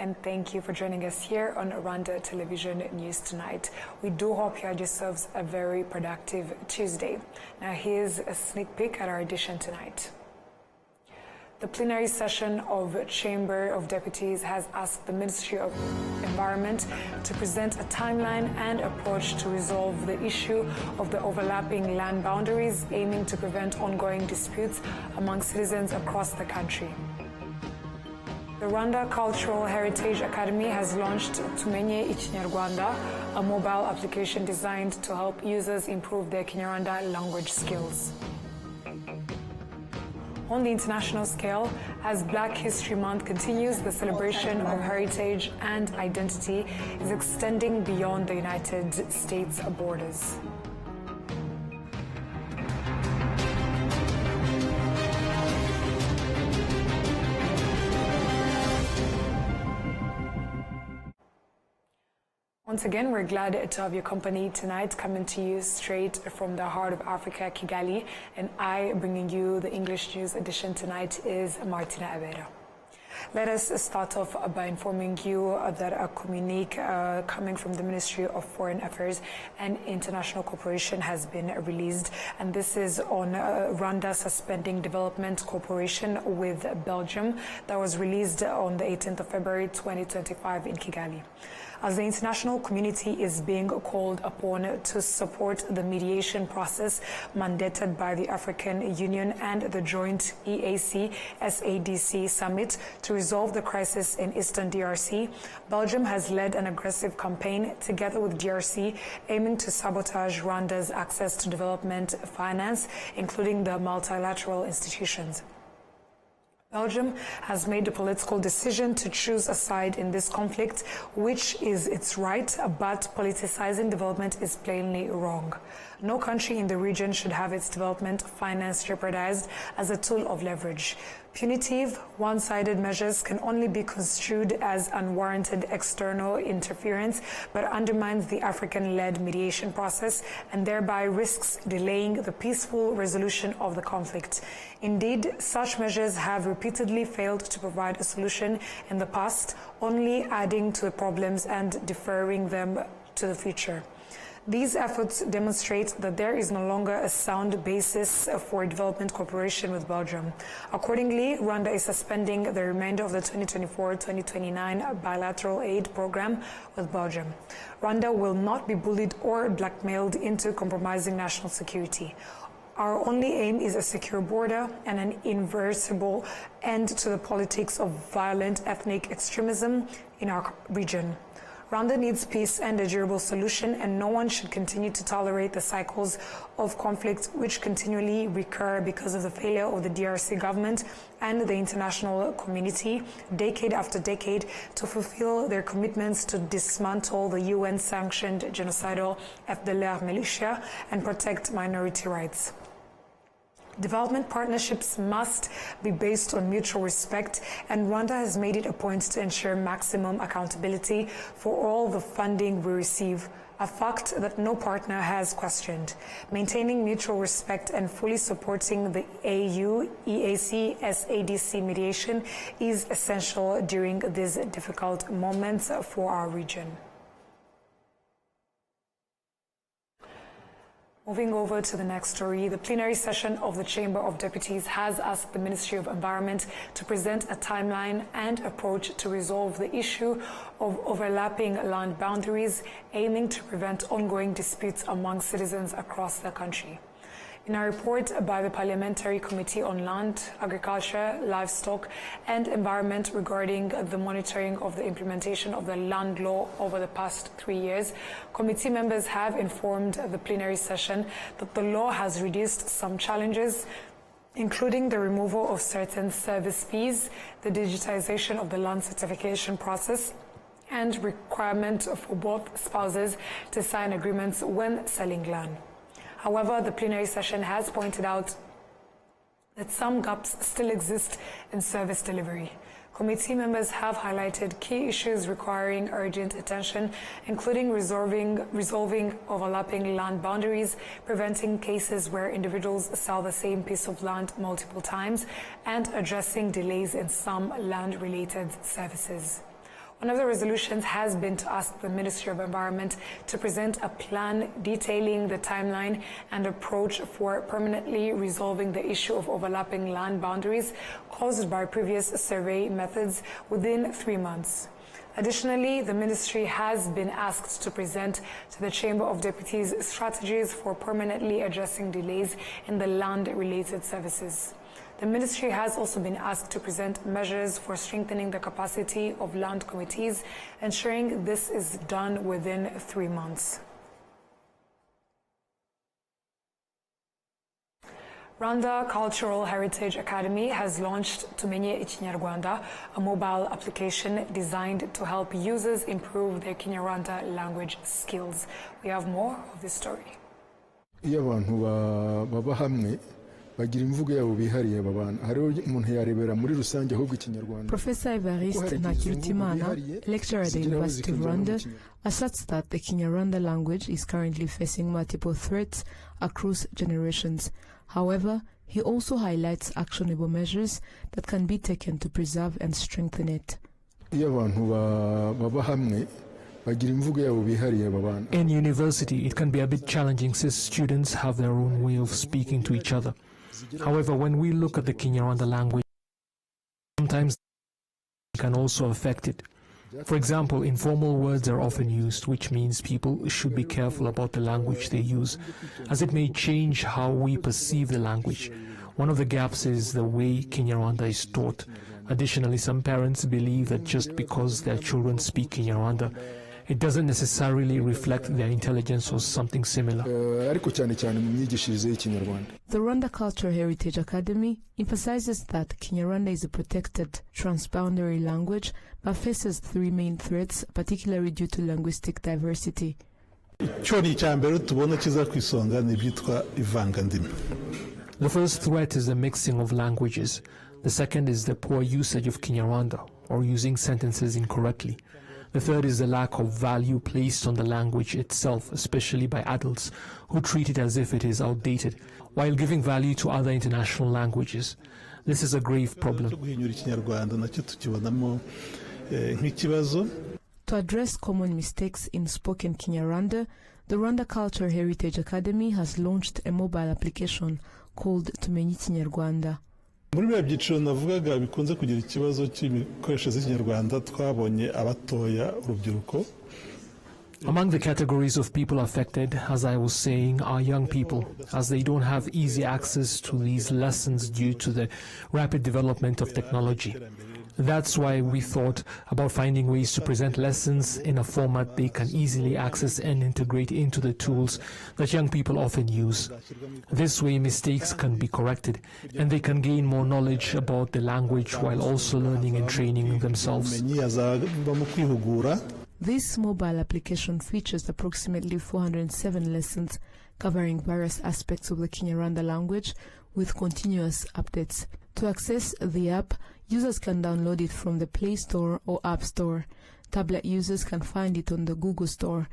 and thank you for joining us here on Rwanda Television News Tonight. We do hope you had yourselves a very productive Tuesday. Now here's a sneak peek at our edition tonight. The plenary session of Chamber of Deputies has asked the Ministry of Environment to present a timeline and approach to resolve the issue of the overlapping land boundaries, aiming to prevent ongoing disputes among citizens across the country. The Rwanda Cultural Heritage Academy has launched Tumenye Ikinyarwanda, a mobile application designed to help users improve their Kinyarwanda language skills. On the international scale, as Black History Month continues, the celebration of heritage and identity is extending beyond the United States borders. Once again, we're glad to have your company tonight, coming to you straight from the heart of Africa, Kigali. And I, bringing you the English news edition tonight, is Martina Abera. Let us start off by informing you that a communique coming from the Ministry of Foreign Affairs and International Cooperation has been released, and this is on Rwanda suspending development cooperation with Belgium that was released on the 18th of February 2025 in Kigali. As the international community is being called upon to support the mediation process mandated by the African Union and the joint EAC-SADC summit to resolve the crisis in Eastern DRC, Belgium has led an aggressive campaign together with DRC aiming to sabotage Rwanda's access to development finance, including the multilateral institutions. Belgium has made a political decision to choose a side in this conflict, which is its right, but politicizing development is plainly wrong. No country in the region should have its development finance jeopardized as a tool of leverage. Punitive, one-sided measures can only be construed as unwarranted external interference, but undermines the African-led mediation process and thereby risks delaying the peaceful resolution of the conflict. Indeed, such measures have repeatedly failed to provide a solution in the past, only adding to the problems and deferring them to the future. These efforts demonstrate that there is no longer a sound basis for development cooperation with Belgium. Accordingly, Rwanda is suspending the remainder of the 2024-2029 bilateral aid program with Belgium. Rwanda will not be bullied or blackmailed into compromising national security. Our only aim is a secure border and an irreversible end to the politics of violent ethnic extremism in our region. Rwanda needs peace and a durable solution, and no one should continue to tolerate the cycles of conflict which continually recur because of the failure of the DRC government and the international community, decade after decade, to fulfill their commitments to dismantle the UN-sanctioned genocidal FDLR militia and protect minority rights. Development partnerships must be based on mutual respect, and Rwanda has made it a point to ensure maximum accountability for all the funding we receive, a fact that no partner has questioned. Maintaining mutual respect and fully supporting the AU-EAC-SADC mediation is essential during these difficult moments for our region. Moving over to the next story, the plenary session of the Chamber of Deputies has asked the Ministry of Environment to present a timeline and approach to resolve the issue of overlapping land boundaries, aiming to prevent ongoing disputes among citizens across the country. In a report by the Parliamentary Committee on Land, Agriculture, Livestock and Environment regarding the monitoring of the implementation of the land law over the past 3 years, committee members have informed the plenary session that the law has reduced some challenges, including the removal of certain service fees, the digitization of the land certification process, and requirement for both spouses to sign agreements when selling land. However, the plenary session has pointed out that some gaps still exist in service delivery. Committee members have highlighted key issues requiring urgent attention, including resolving overlapping land boundaries, preventing cases where individuals sell the same piece of land multiple times, and addressing delays in some land-related services. One of the resolutions has been to ask the Ministry of Environment to present a plan detailing the timeline and approach for permanently resolving the issue of overlapping land boundaries caused by previous survey methods within 3 months. Additionally, the ministry has been asked to present to the Chamber of Deputies strategies for permanently addressing delays in the land-related services. The ministry has also been asked to present measures for strengthening the capacity of land committees, ensuring this is done within 3 months. Rwanda Cultural Heritage Academy has launched Tumenye Ikinyarwanda, a mobile application designed to help users improve their Kinyarwanda language skills. We have more of this story. Iyo abantu baba hamwe bagira imvugo yabo bihariye babana hariho umuntu yarebera muri rusange ahubwo Ikinyarwanda. Professor Evariste Ntakirutimana, lecturer at the University of Rwanda, asserts that the Kinyarwanda language is currently facing multiple threats across generations. However, he also highlights actionable measures that can be taken to preserve and strengthen it. Iyo abantu baba hamwe in university, it can be a bit challenging since students have their own way of speaking to each other. However, when we look at the Kinyarwanda language, sometimes it can also affect it. For example, informal words are often used, which means people should be careful about the language they use, as it may change how we perceive the language. One of the gaps is the way Kinyarwanda is taught. Additionally, some parents believe that just because their children speak Kinyarwanda, it doesn't necessarily reflect their intelligence or something similar. The Rwanda Cultural Heritage Academy emphasizes that Kinyarwanda is a protected transboundary language but faces 3 main threats, particularly due to linguistic diversity. The first threat is the mixing of languages. The second is the poor usage of Kinyarwanda, or using sentences incorrectly. The third is the lack of value placed on the language itself, especially by adults, who treat it as if it is outdated, while giving value to other international languages. This is a grave problem. To address common mistakes in spoken Kinyarwanda, the Rwanda Cultural Heritage Academy has launched a mobile application called Tumenye Ikinyarwanda. Muri bya byiciro navugaga bikunze kugira ikibazo cy'imikoreshereze y'Ikinyarwanda twabonye abatoya urubyiruko. Among the categories of people affected, as I was saying, are young people, as they don't have easy access to these lessons due to the rapid development of technology. That's why we thought about finding ways to present lessons in a format they can easily access and integrate into the tools that young people often use. This way, mistakes can be corrected, and they can gain more knowledge about the language while also learning and training themselves. This mobile application features approximately 407 lessons covering various aspects of the Kinyarwanda language with continuous updates. To access the app, users can download it from the Play Store or App Store. Tablet users can find it on the Google Store.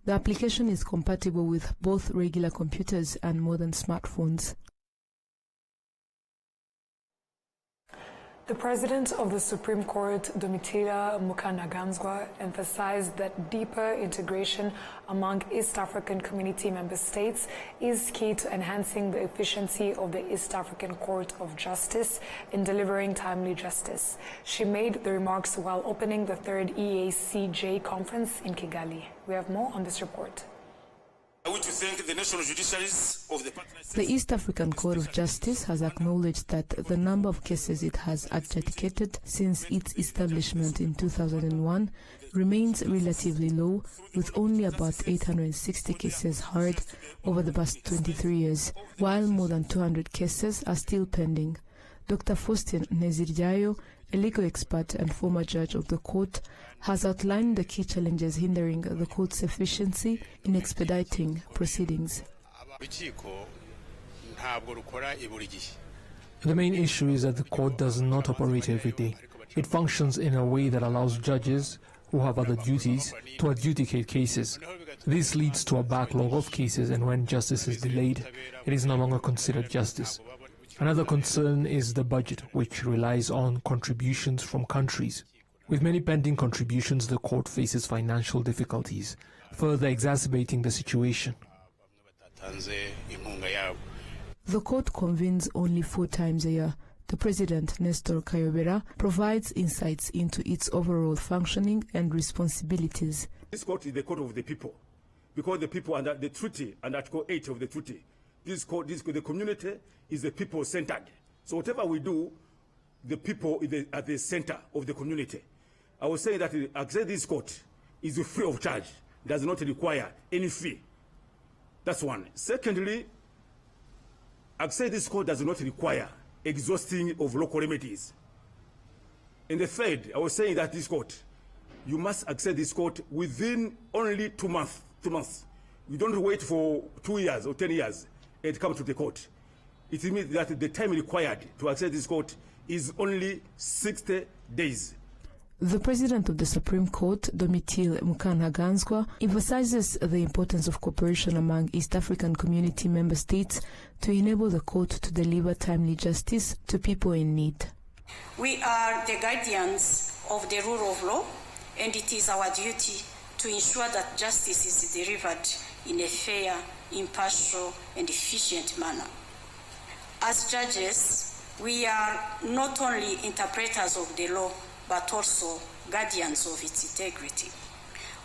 The application is compatible with both regular computers and modern smartphones. The President of the Supreme Court, Domitila Mukanaganzwa, emphasized that deeper integration among East African Community member states is key to enhancing the efficiency of the East African Court of Justice in delivering timely justice. She made the remarks while opening the 3rd EACJ conference in Kigali. We have more on this report. I want to thank the national judiciaries of the partners. The East African Court of Justice has acknowledged that the number of cases it has adjudicated since its establishment in 2001 remains relatively low, with only about 860 cases heard over the past 23 years, while more than 200 cases are still pending. Dr. Faustin Neziryayo, a legal expert and former judge of the court, has outlined the key challenges hindering the court's efficiency in expediting proceedings. The main issue is that the court does not operate every day. It functions in a way that allows judges who have other duties to adjudicate cases. This leads to a backlog of cases, and when justice is delayed, it is no longer considered justice. Another concern is the budget, which relies on contributions from countries. With many pending contributions, the court faces financial difficulties, further exacerbating the situation. The court convenes only 4 times a year. The president, Nestor Kayobera, provides insights into its overall functioning and responsibilities. This court is the court of the people, because the people under the treaty and Article 8 of the treaty, the community is the people-centered. So whatever we do, the people is at the center of the community. I was saying that access this court is free of charge, does not require any fee. That's one. Secondly, access this court does not require exhausting of local remedies. And the third, I was saying that this court, you must access this court within only 2 months. 2 months. You don't wait for 2 years or 10 years and come to the court. It means that the time required to access this court is only 60 days. The President of the Supreme Court, Domitille Mukantaganzwa, emphasizes the importance of cooperation among East African Community member states to enable the court to deliver timely justice to people in need. We are the guardians of the rule of law, and it is our duty to ensure that justice is delivered in a fair, impartial, and efficient manner. As judges, we are not only interpreters of the law, but also guardians of its integrity.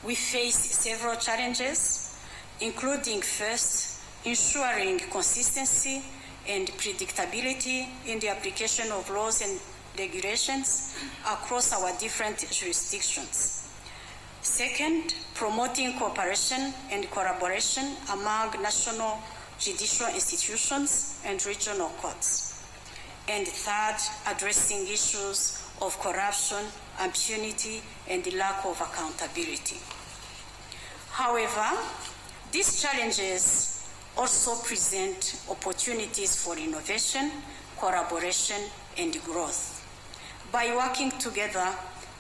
We face several challenges, including first, ensuring consistency and predictability in the application of laws and regulations across our different jurisdictions. Second, promoting cooperation and collaboration among national judicial institutions and regional courts. And third, addressing issues of corruption, impunity, and the lack of accountability. However, these challenges also present opportunities for innovation, collaboration, and growth. By working together,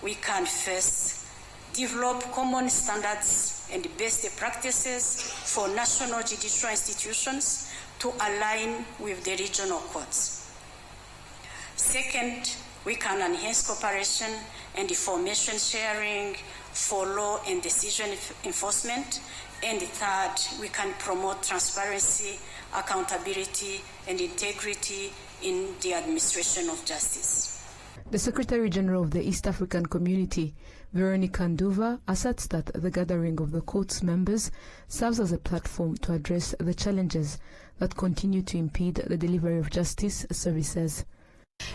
we can first develop common standards and best practices for national judicial institutions to align with the regional courts. Second, we can enhance cooperation and information sharing for law and decision enforcement. And third, we can promote transparency, accountability, and integrity in the administration of justice. The Secretary General of the East African Community, Veronica Nduva, asserts that the gathering of the court's members serves as a platform to address the challenges that continue to impede the delivery of justice services.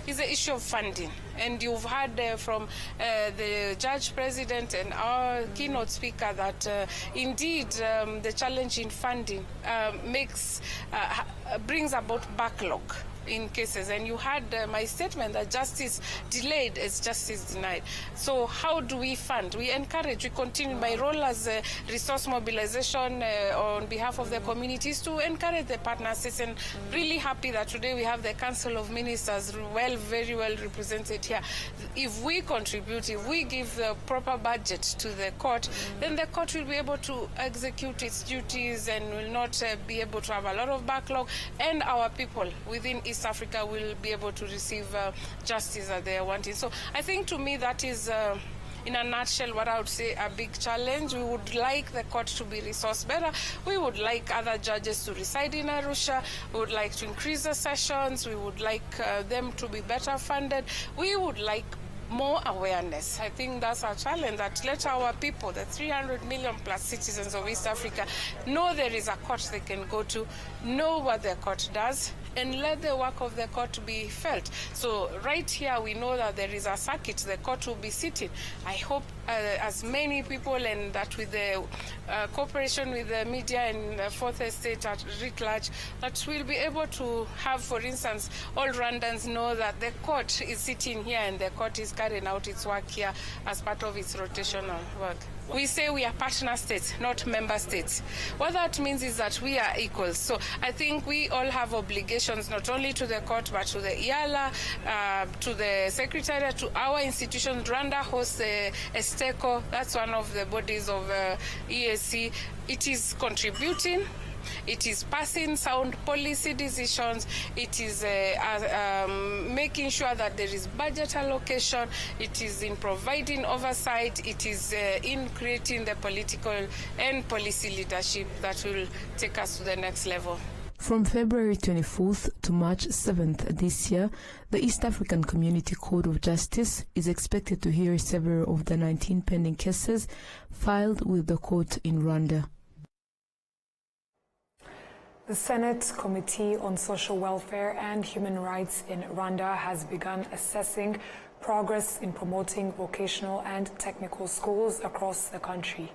It's the issue of funding, and you've heard from the Judge President and our keynote speaker that indeed the challenge in funding brings about backlog in cases, and you had my statement that justice delayed is justice denied. So how do we fund? We encourage, we continue. My role as resource mobilization on behalf of the communities to encourage the partners, and really happy that today we have the Council of Ministers very well represented here. If we contribute, if we give the proper budget to the court, then the court will be able to execute its duties and will not be able to have a lot of backlog, and our people within East Africa will be able to receive justice that they are wanting. So I think to me that is in a nutshell what I would say a big challenge. We would like the court to be resourced better. We would like other judges to reside in Arusha. We would like to increase the sessions. We would like them to be better funded. We would like more awareness. I think that's our challenge, that let our people, the 300 million plus citizens of East Africa, know there is a court they can go to, know what the court does, and let the work of the court be felt. So right here we know that there is a circuit, the court will be sitting. I hope as many people, and that with the cooperation with the media and Fourth Estate at writ large, that we'll be able to have, for instance, all Rwandans know that the court is sitting here and the court is carrying out its work here as part of its rotational work. We say we are partner states, not member states. What that means is that we are equals. So I think we all have obligations, not only to the court, but to the IALA, to the Secretariat, to our institutions. Rwanda hosts ESTECO, that's one of the bodies of EAC. It is contributing. It is passing sound policy decisions. It is making sure that there is budget allocation. It is in providing oversight. It is in creating the political and policy leadership that will take us to the next level. From February 24th to March 7th this year, the East African Community Court of Justice is expected to hear several of the 19 pending cases filed with the court in Rwanda. The Senate Committee on Social Welfare and Human Rights in Rwanda has begun assessing progress in promoting vocational and technical schools across the country.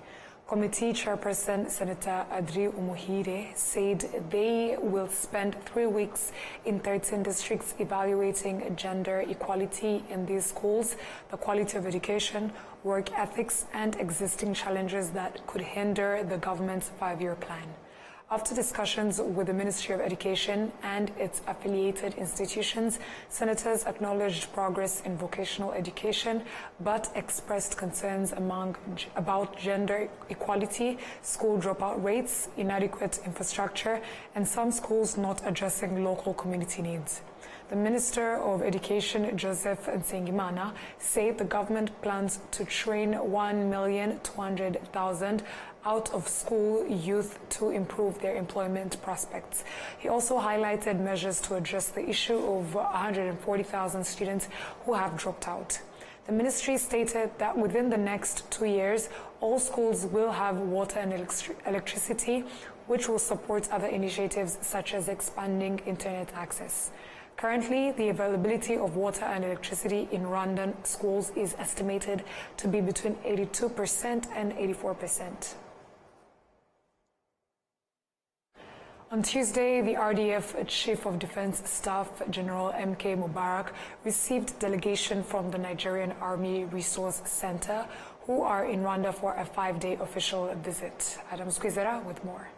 Committee Chairperson Senator Adri Umuhire said they will spend 3 weeks in 13 districts evaluating gender equality in these schools, the quality of education, work ethics, and existing challenges that could hinder the government's 5-year plan. After discussions with the Ministry of Education and its affiliated institutions, senators acknowledged progress in vocational education, but expressed concerns about gender equality, school dropout rates, inadequate infrastructure, and some schools not addressing local community needs. The Minister of Education, Joseph Nsengimana, said the government plans to train 1,200,000 out-of-school youth to improve their employment prospects. He also highlighted measures to address the issue of 140,000 students who have dropped out. The ministry stated that within the next 2 years, all schools will have water and electricity, which will support other initiatives such as expanding internet access. Currently, the availability of water and electricity in Rwandan schools is estimated to be between 82% and 84%. On Tuesday, the RDF Chief of Defense Staff General M.K. Mubarak received delegation from the Nigerian Army Resource Center, who are in Rwanda for a 5-day official visit. Adam Squizera with more.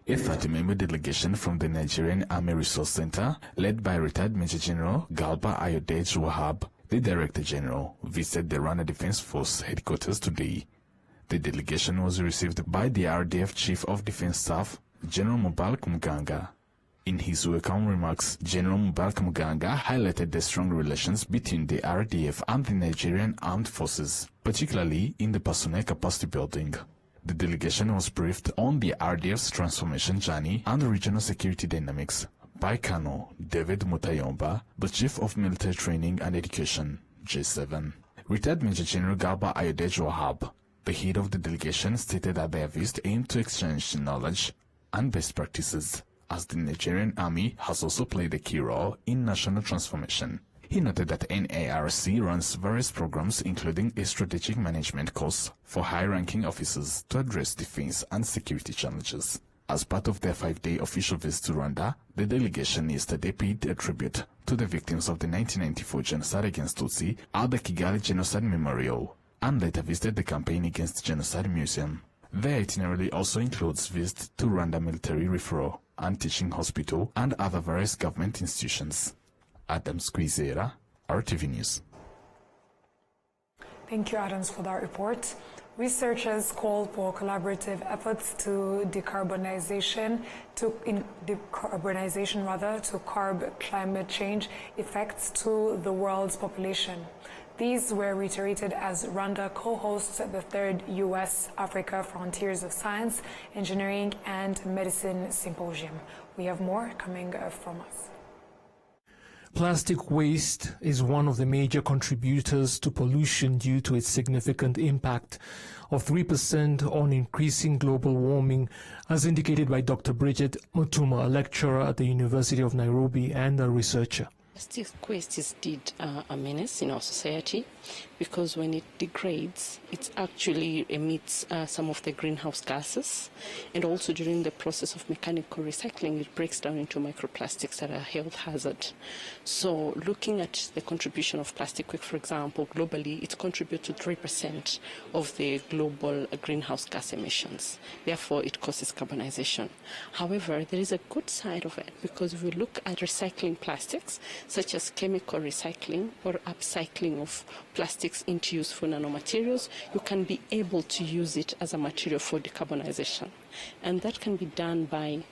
A 30-member delegation from the Nigerian Army Resource Center, led by retired Major General Galba Ayodej Wahab, the Director General, visited the Rwanda Defense Force headquarters today. The delegation was received by the RDF Chief of Defense Staff, General Mubarak Muganga. In his welcome remarks, General Mubarak Muganga highlighted the strong relations between the RDF and the Nigerian Armed Forces, particularly in the personnel capacity building. The delegation was briefed on the RDF's transformation journey and regional security dynamics by Colonel David Mutayomba, the Chief of Military Training and Education, J7. Retired Major General Galba Ayodej Wahab, the head of the delegation, stated that their visit aimed to exchange knowledge and best practices, as the Nigerian Army has also played a key role in national transformation. He noted that NARC runs various programs, including a strategic management course for high-ranking officers to address defense and security challenges. As part of their 5-day official visit to Rwanda, the delegation yesterday paid a tribute to the victims of the 1994 genocide against Tutsi at the Kigali Genocide Memorial, and later visited the Campaign Against Genocide Museum. Their itinerary also includes visits to Rwanda Military Referral and Teaching Hospital and other various government institutions. Adam Squizera, RTV News. Thank you, Adams, for that report. Researchers call for collaborative efforts to decarbonization to curb climate change effects to the world's population. These were reiterated as Rwanda co-hosts the 3rd U.S.-Africa Frontiers of Science, Engineering and Medicine Symposium. We have more coming from us. Plastic waste is one of the major contributors to pollution due to its significant impact of 3% on increasing global warming, as indicated by Dr. Bridget Mutuma, a lecturer at the University of Nairobi and a researcher. Plastic waste is indeed a menace in our society because when it degrades, it actually emits some of the greenhouse gases, and also during the process of mechanical recycling, it breaks down into microplastics that are a health hazard. So looking at the contribution of plastic waste, for example, globally, it contributes to 3% of the global greenhouse gas emissions. Therefore, it causes carbonization. However, there is a good side of it because if we look at recycling plastics, such as chemical recycling or upcycling of plastics into useful nanomaterials, you can be able to use it as a material for decarbonization. And that can be done by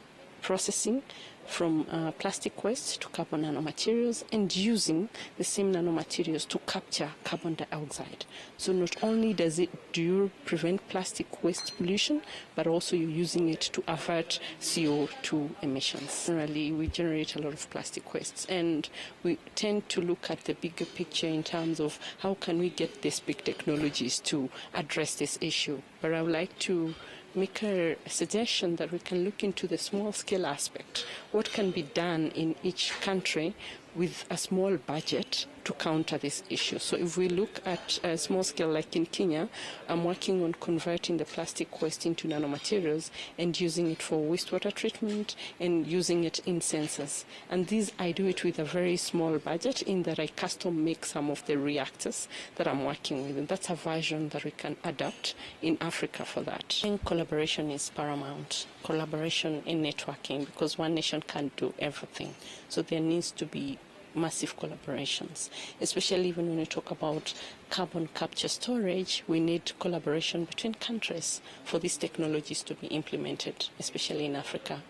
processing from plastic waste to carbon nanomaterials and using the same nanomaterials to capture carbon dioxide. So not only do you prevent plastic waste pollution, but also you're using it to avert CO2 emissions. Generally, we generate a lot of plastic wastes, and we tend to look at the bigger picture in terms of how can we get these big technologies to address this issue. But I would like to make a suggestion that we can look into the small-scale aspect. What can be done in each country with a small budget to counter this issue? So if we look at a small scale like in Kenya, I'm working on converting the plastic waste into nanomaterials and using it for wastewater treatment and using it in sensors. And these, I do it with a very small budget in that I custom make some of the reactors that I'm working with. And that's a version that we can adapt in Africa for that. And collaboration is paramount. Collaboration in networking, because one nation can't do everything. So there needs to be massive collaborations, especially when we talk about carbon capture storage. We need collaboration between countries for these technologies to be implemented, especially in Africa.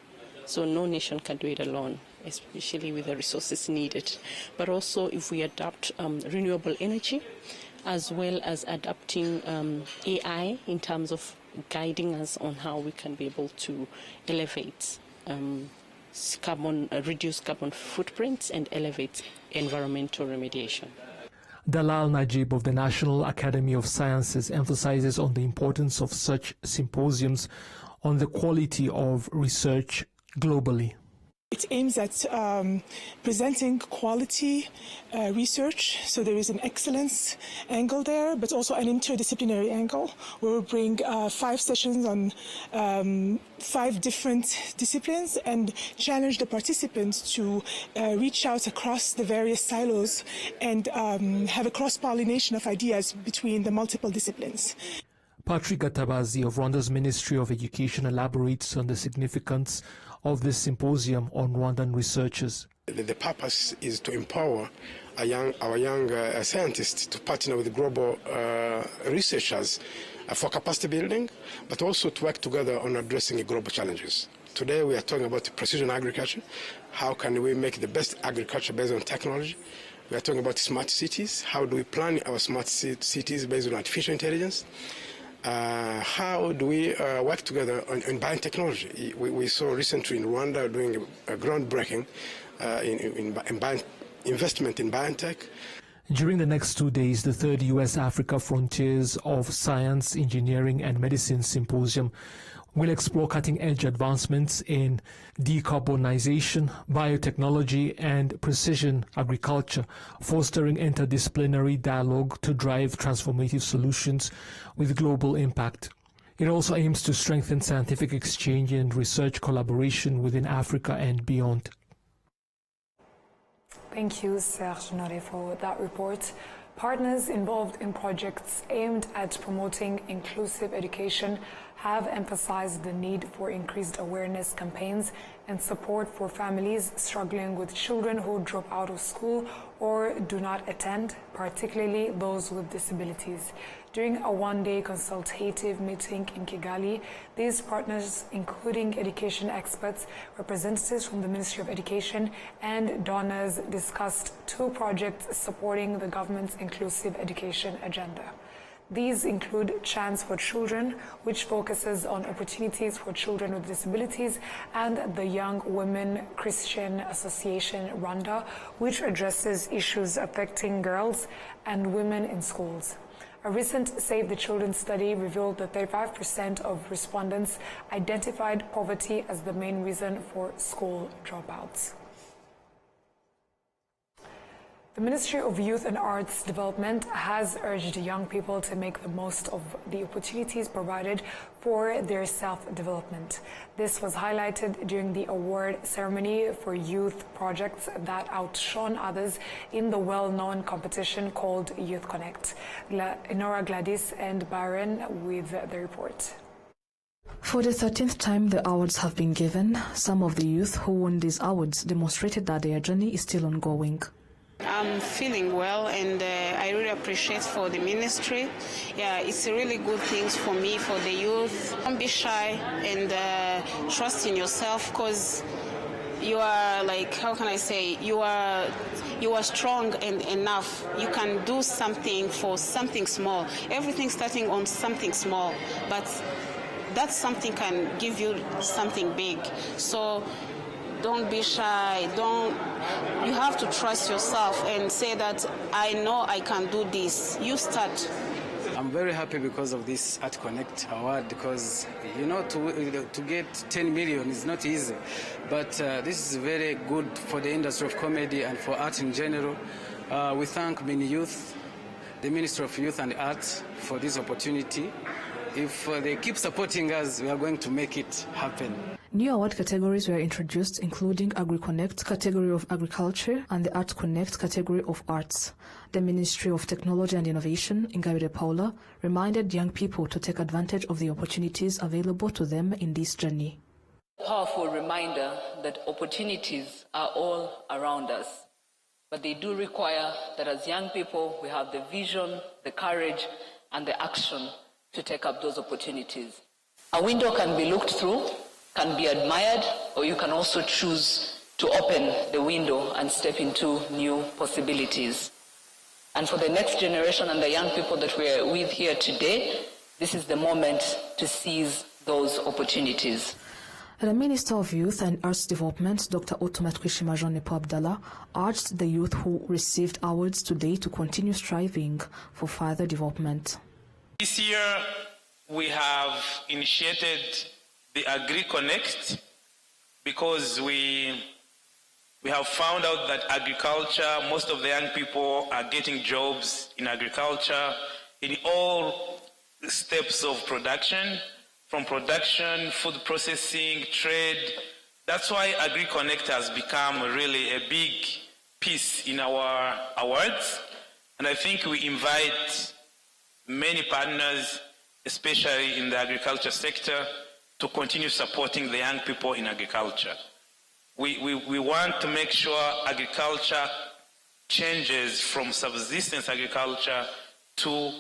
So no nation can do it alone, especially with the resources needed. But also if we adopt renewable energy, as well as adapting AI in terms of guiding us on how we can be able to elevate reduce carbon footprints and elevate environmental remediation. Dalal Najib of the National Academy of Sciences emphasizes on the importance of such symposiums on the quality of research globally. It aims at presenting quality research, so there is an excellence angle there, but also an interdisciplinary angle, where we bring 5 sessions on 5 different disciplines and challenge the participants to reach out across the various silos and have a cross-pollination of ideas between the multiple disciplines. Patrick Gatabazi of Rwanda's Ministry of Education elaborates on the significance of this symposium on Rwandan researchers. The purpose is to empower our young scientists to partner with global researchers for capacity building, but also to work together on addressing global challenges. Today we are talking about precision agriculture. How can we make the best agriculture based on technology? We are talking about smart cities. How do we plan our smart cities based on artificial intelligence? How do we work together in biotechnology? We saw recently in Rwanda doing a groundbreaking in investment in biotech. During the next 2 days, the 3rd U.S.-Africa Frontiers of Science, Engineering and Medicine Symposium will explore cutting-edge advancements in decarbonization, biotechnology and precision agriculture, fostering interdisciplinary dialogue to drive transformative solutions with global impact. It also aims to strengthen scientific exchange and research collaboration within Africa and beyond. Thank you, Serge Nore, for that report. Partners involved in projects aimed at promoting inclusive education have emphasized the need for increased awareness campaigns and support for families struggling with children who drop out of school or do not attend, particularly those with disabilities. During a one-day consultative meeting in Kigali, these partners, including education experts, representatives from the Ministry of Education, and donors, discussed 2 projects supporting the government's inclusive education agenda. These include Chance for Children, which focuses on opportunities for children with disabilities, and the Young Women Christian Association Rwanda, which addresses issues affecting girls and women in schools. A recent Save the Children study revealed that 35% of respondents identified poverty as the main reason for school dropouts. The Ministry of Youth and Arts Development has urged young people to make the most of the opportunities provided for their self-development. This was highlighted during the award ceremony for youth projects that outshone others in the well-known competition called Youth Connect. Enora, Gladys and Byron with the report. For the 13th time, the awards have been given. Some of the youth who won these awards demonstrated that their journey is still ongoing. I'm feeling well, and I really appreciate for the ministry. Yeah, it's a really good thing for me, for the youth. Don't be shy and trust in yourself, because you are, like, how can I say, you are strong and enough. You can do something for something small. Everything starting on something small, but that something can give you something big. So don't be shy. You have to trust yourself and say that I know I can do this. You start. I'm very happy because of this Art Connect award, because to get 10 million is not easy, but this is very good for the industry of comedy and for art in general. We thank Mini Youth, the Ministry of Youth and Arts, for this opportunity. If they keep supporting us, we are going to make it happen. New award categories were introduced, including AgriConnect category of agriculture and the Art Connect category of arts. The Ministry of Technology and Innovation, Ingabire Paula, reminded young people to take advantage of the opportunities available to them in this journey. A powerful reminder that opportunities are all around us, but they do require that as young people we have the vision, the courage, and the action to take up those opportunities. A window can be looked through, can be admired, or you can also choose to open the window and step into new possibilities. And for the next generation and the young people that we're with here today, this is the moment to seize those opportunities. The Minister of Youth and Arts Development, Dr. Otomatkwishima Jean-Nepo Abdallah, urged the youth who received awards today to continue striving for further development. This year, we have initiated the AgriConnect because we have found out that agriculture, most of the young people are getting jobs in agriculture in all steps of production, from production, food processing, trade. That's why AgriConnect has become really a big piece in our awards. And I think we invite many partners, especially in the agriculture sector, to continue supporting the young people in agriculture. We want to make sure agriculture changes from subsistence agriculture to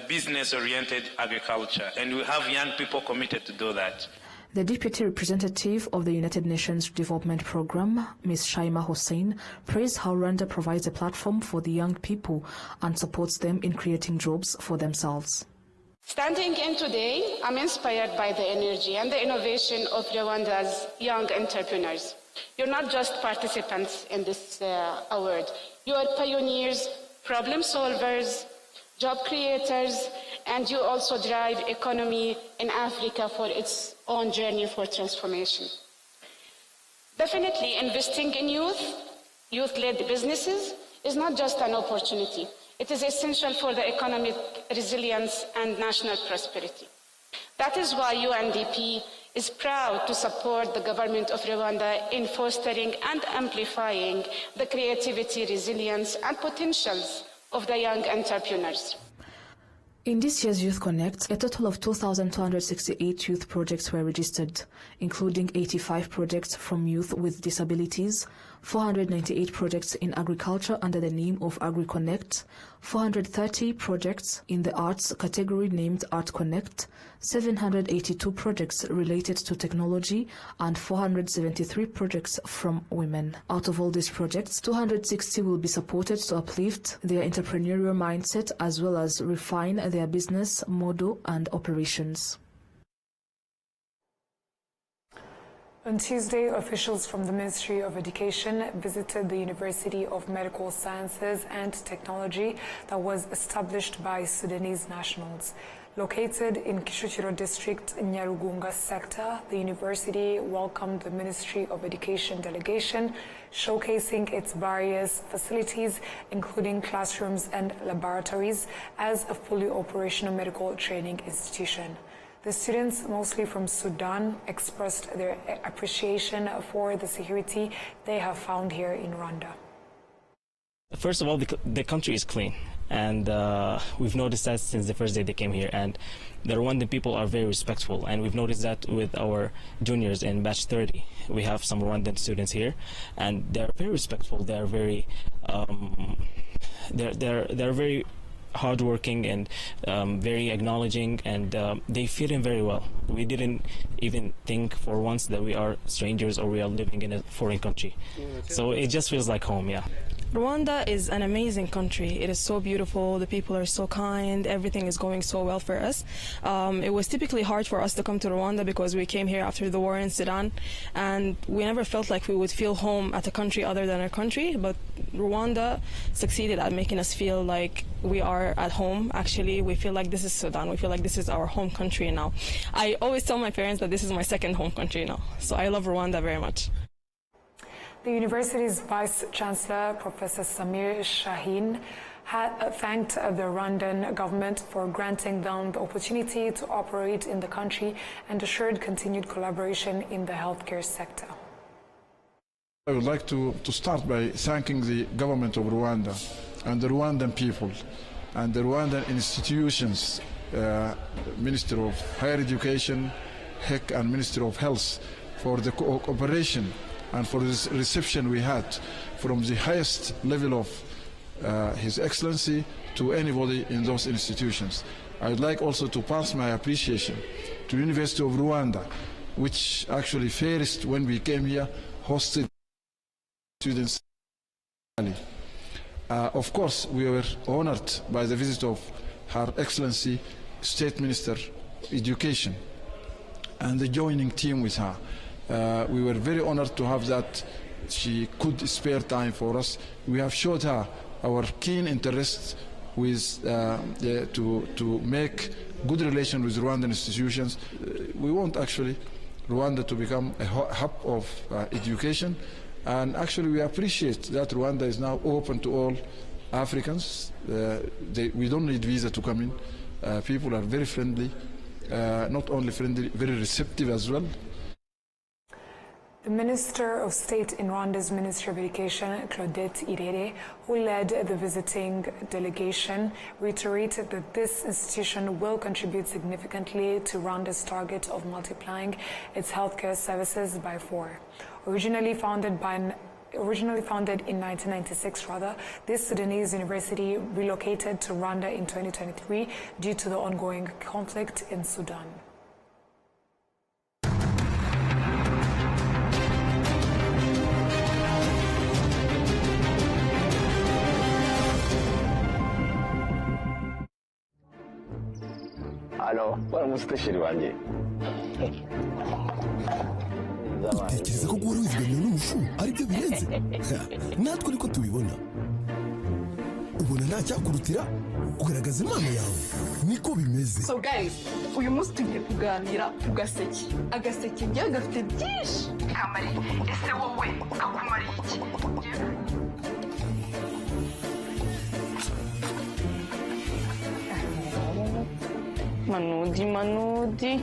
business-oriented agriculture, and we have young people committed to do that. The Deputy Representative of the United Nations Development Programme, Ms. Shaima Hussein, praised how Rwanda provides a platform for the young people and supports them in creating jobs for themselves. Standing in today, I'm inspired by the energy and the innovation of Rwanda's young entrepreneurs. You're not just participants in this award. You are pioneers, problem solvers, job creators, and you also drive economy in Africa for its own journey for transformation. Definitely investing in youth-led businesses is not just an opportunity. It is essential for the economic resilience and national prosperity. That is why UNDP is proud to support the government of Rwanda in fostering and amplifying the creativity, resilience, and potentials of the young entrepreneurs. In this year's Youth Connect, a total of 2,268 youth projects were registered, including 85 projects from youth with disabilities, 498 projects in agriculture under the name of AgriConnect, 430 projects in the arts category named Art Connect, 782 projects related to technology, and 473 projects from women. Out of all these projects, 260 will be supported to uplift their entrepreneurial mindset as well as refine their business model and operations. On Tuesday, officials from the Ministry of Education visited the University of Medical Sciences and Technology that was established by Sudanese nationals. Located in Kicukiro District, Nyarugunga sector, the university welcomed the Ministry of Education delegation, showcasing its various facilities, including classrooms and laboratories, as a fully operational medical training institution. The students, mostly from Sudan, expressed their appreciation for the security they have found here in Rwanda. First of all, the country is clean. and we've noticed that since the first day they came here. And the Rwandan people are very respectful, and we've noticed that with our juniors in batch 30. We have some Rwandan students here, and they're very respectful. They're very they're very hardworking and very acknowledging, and they fit in very well. We didn't even think for once that we are strangers or we are living in a foreign country. So it just feels like home, yeah. Rwanda is an amazing country. It is so beautiful. The people are so kind. Everything is going so well for us. It was typically hard for us to come to Rwanda because we came here after the war in Sudan, and we never felt like we would feel home at a country other than our country. But Rwanda succeeded at making us feel like we are at home. Actually, we feel like this is Sudan. We feel like this is our home country now. I always tell my parents that this is my second home country now. So I love Rwanda very much. The university's Vice-Chancellor, Professor Samir Shaheen, thanked the Rwandan government for granting them the opportunity to operate in the country and assured continued collaboration in the healthcare sector. I would like to start by thanking the government of Rwanda and the Rwandan people and the Rwandan institutions, Minister of Higher Education, HEC, and Minister of Health, for the cooperation and for this reception we had from the highest level of His Excellency to anybody in those institutions. I would like also to pass my appreciation to the University of Rwanda, which actually first, when we came here, hosted students. Of course, we were honored by the visit of Her Excellency State Minister Education and the joining team with her. We were very honored to have that. She could spare time for us. We have showed her our keen interest with to make good relation with Rwandan institutions. We want actually Rwanda to become a hub of education, and actually we appreciate that Rwanda is now open to all Africans. We don't need visa to come in. People are very friendly, not only friendly, very receptive as well. The Minister of State in Rwanda's Ministry of Education, Claudette Irere, who led the visiting delegation, reiterated that this institution will contribute significantly to Rwanda's target of multiplying its healthcare services by 4. Originally founded in 1996, this Sudanese university relocated to Rwanda in 2023 due to the ongoing conflict in Sudan. Halo, waramutse sheri wanjye. Utekereza ko guhora wizigamiye n'umufu aribyo birenze? Natwe niko tubibona. Ubona nta cyakurutira kugaragaza impano yawe. Niko bimeze. So guys, uyu munsi tugiye kuganira ku gaseke. Agaseke njye gafite byinshi. Kamari, ese wowe kakumari iki? Manudi.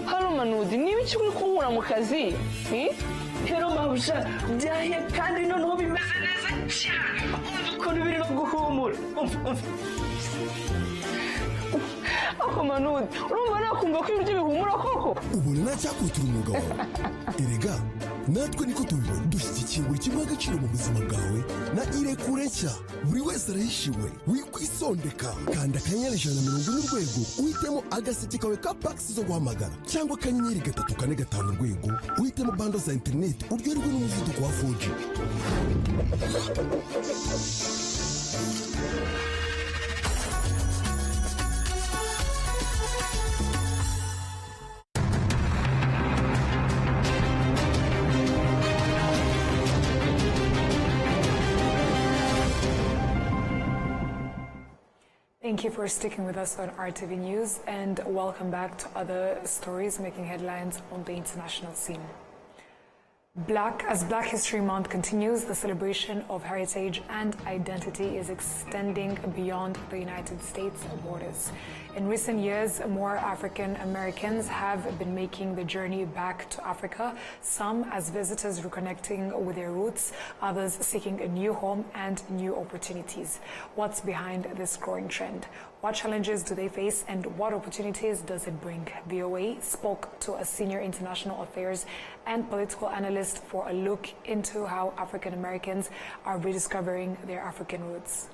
Halo Manudi, niba iki uri kunkura mu kazi? Rero mabusha, byahiye kandi noneho bimeze neza cyane. Umva ukuntu biri no guhumura. Ako Manudi, urumva nakumva ko ibiryo bihumura koko? Ubona nta cyakurutira umwuga wawe. Erega, natwe niko tubibona. Dushyigikiye buri kimwe agaciro mu buzima bwawe na irekure nshya. Buri wese arahishiwe, wikwisondeka. Kanda akanyenyeri 140 urwego, uhitemo agaseke kawe ka packs zo guhamagara. Cyangwa akanyenyeri 345 urwego, uhitemo bando za internet uryoherwe n'umuvuduko wa 4G. Thank you for sticking with us on RTV News, and welcome back to other stories making headlines on the international scene. As Black History Month continues, the celebration of heritage and identity is extending beyond the United States borders. In recent years, more African Americans have been making the journey back to Africa, some as visitors reconnecting with their roots, others seeking a new home and new opportunities. What's behind this growing trend? What challenges do they face and what opportunities does it bring? VOA spoke to a senior international affairs and political analyst for a look into how African Americans are rediscovering their African roots.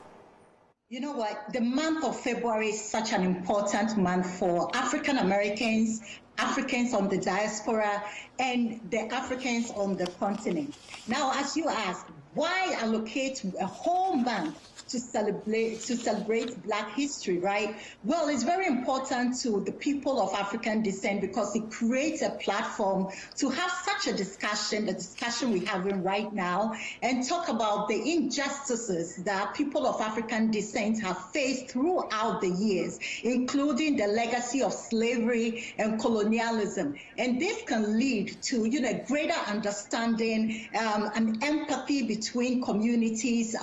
You know what? The month of February is such an important month for African Americans, Africans on the diaspora, and the Africans on the continent. Now, as you ask, why allocate a whole month to celebrate Black history, right? Well, it's very important to the people of African descent because it creates a platform to have such a discussion, the discussion we're having right now, and talk about the injustices that people of African descent have faced throughout the years, including the legacy of slavery and colonialism. And this can lead to, greater understanding and empathy between communities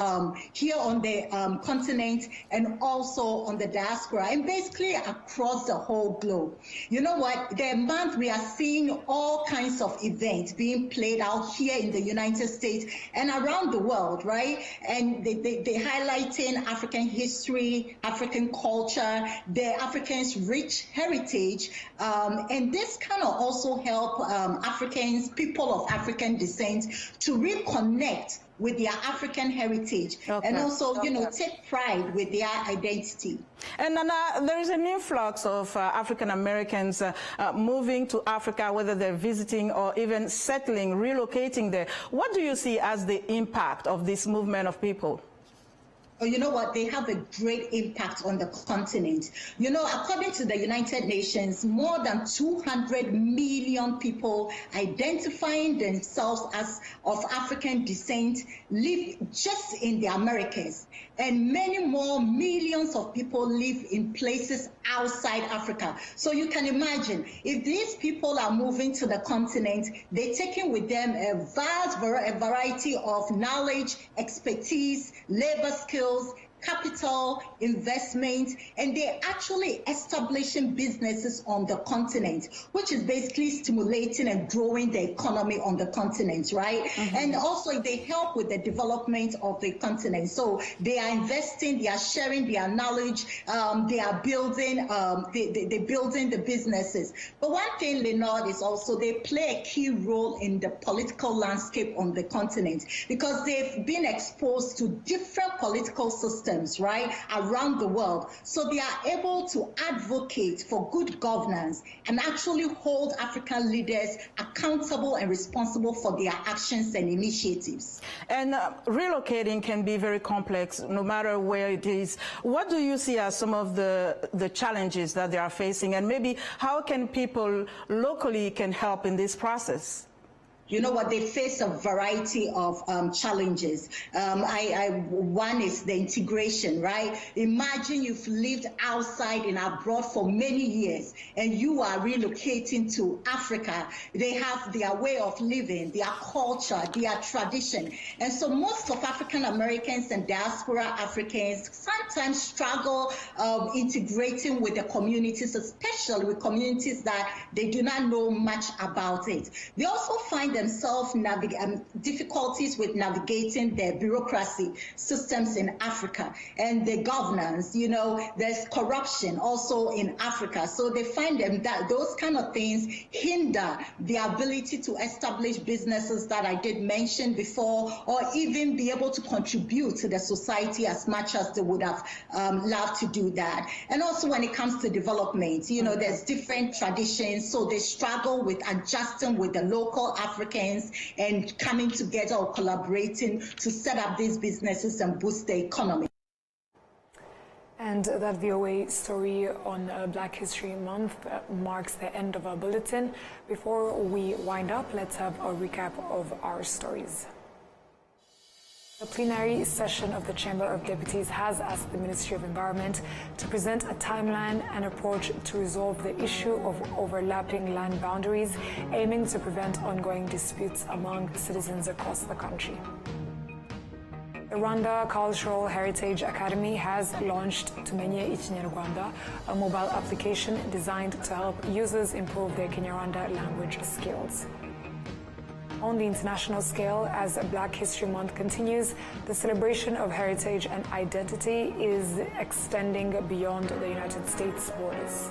here on the continent and also on the diaspora and basically across the whole globe. You know what? The month we are seeing all kinds of events being played out here in the United States and around the world, right? And they're highlighting African history, African culture, the Africans' rich heritage, and this kind of also help Africans, people of African descent, to reconnect with their African heritage and also, take pride with their identity. And there is an influx of African Americans moving to Africa, whether they're visiting or even settling, relocating there. What do you see as the impact of this movement of people? Oh, you know what? They have a great impact on the continent. According to the United Nations, more than 200 million people identifying themselves as of African descent live just in the Americas. And many more millions of people live in places outside Africa. So you can imagine, if these people are moving to the continent, they're taking with them a vast variety of knowledge, expertise, labor skills, capital, investment, and they're actually establishing businesses on the continent, which is basically stimulating and growing the economy on the continent, right? Mm-hmm. And also they help with the development of the continent. So they are investing, they are sharing their knowledge, they are building, they're building the businesses. But one thing, Leonard, is also they play a key role in the political landscape on the continent because they've been exposed to different political systems, right, around the world. So they are able to advocate for good governance and actually hold African leaders accountable and responsible for their actions and initiatives. And relocating can be very complex no matter where it is. What do you see as some of the challenges that they are facing, and maybe how can people locally can help in this process? You know what? They face a variety of challenges. One is the integration, right? Imagine you've lived outside and abroad for many years and you are relocating to Africa. They have their way of living, their culture, their tradition. And so most of African Americans and diaspora Africans sometimes struggle integrating with the communities, especially with communities that they do not know much about it. They also find themselves difficulties with navigating the bureaucracy systems in Africa and the governance. There's corruption also in Africa. So they find them that those kind of things hinder the ability to establish businesses that I did mention before, or even be able to contribute to the society as much as they would have loved to do that. And also when it comes to development, there's different traditions. So they struggle with adjusting with the local Africans and coming together or collaborating to set up these businesses and boost the economy. And that VOA story on Black History Month marks the end of our bulletin. Before we wind up, let's have a recap of our stories. The plenary session of the Chamber of Deputies has asked the Ministry of Environment to present a timeline and approach to resolve the issue of overlapping land boundaries, aiming to prevent ongoing disputes among citizens across the country. The Rwanda Cultural Heritage Academy has launched Tumenye Ikinyarwanda, a mobile application designed to help users improve their Kinyarwanda language skills. On the international scale, as Black History Month continues, the celebration of heritage and identity is extending beyond the United States borders.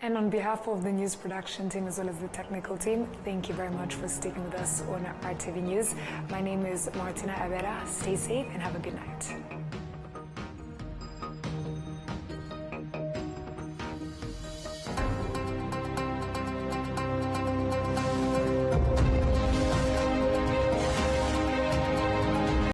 And on behalf of the news production team as well as the technical team, thank you very much for sticking with us on RTV News. My name is Martina Abera. Stay safe and have a good night.